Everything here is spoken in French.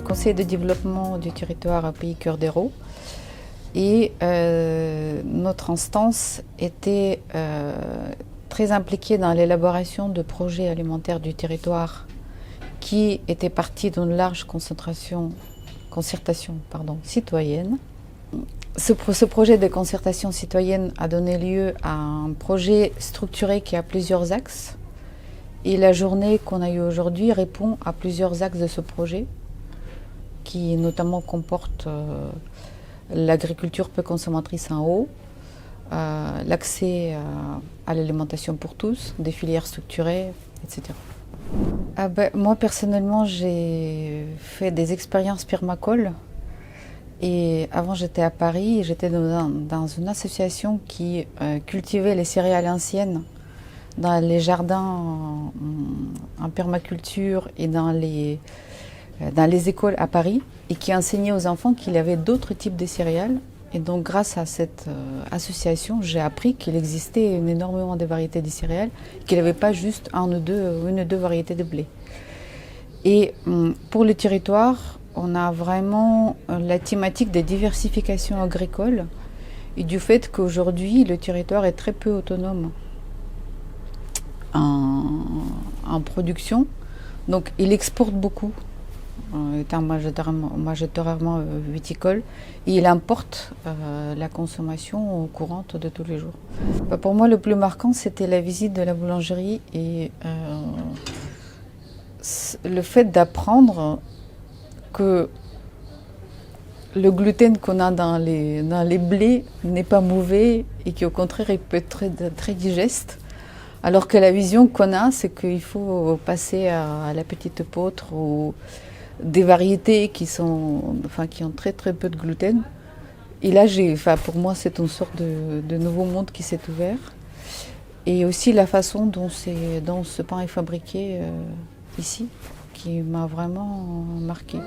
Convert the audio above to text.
conseiller de développement du territoire à Pays Cœur d'Hérault. Et notre instance était très impliquée dans l'élaboration de projets alimentaires du territoire qui étaient partis d'une large concertation citoyenne. Ce projet de concertation citoyenne a donné lieu à un projet structuré qui a plusieurs axes. Et la journée qu'on a eue aujourd'hui répond à plusieurs axes de ce projet, qui notamment comporte l'agriculture peu consommatrice en eau, l'accès à l'alimentation pour tous, des filières structurées, etc. Moi personnellement, j'ai fait des expériences permacoles. Et avant, j'étais à Paris et j'étais dans une association qui cultivait les céréales anciennes dans les jardins en permaculture et dans les écoles à Paris, et qui enseignait aux enfants qu'il y avait d'autres types de céréales. Et donc grâce à cette association, j'ai appris qu'il existait énormément de variétés de céréales, qu'il n'y avait pas juste une ou deux variétés de blé. Et pour le territoire, on a vraiment la thématique de diversification agricole et du fait qu'aujourd'hui, le territoire est très peu autonome en production. Donc il exporte beaucoup, étant majoritairement viticole, et il importe la consommation courante de tous les jours. Pour moi, le plus marquant, c'était la visite de la boulangerie et le fait d'apprendre que le gluten qu'on a dans les blés n'est pas mauvais et qu'au contraire, il peut être très, très digeste. Alors que la vision qu'on a, c'est qu'il faut passer à la petite épeautre ou des variétés qui ont très très peu de gluten. Et là, pour moi, c'est une sorte de nouveau monde qui s'est ouvert. Et aussi la façon dont ce pain est fabriqué ici, qui m'a vraiment marquée.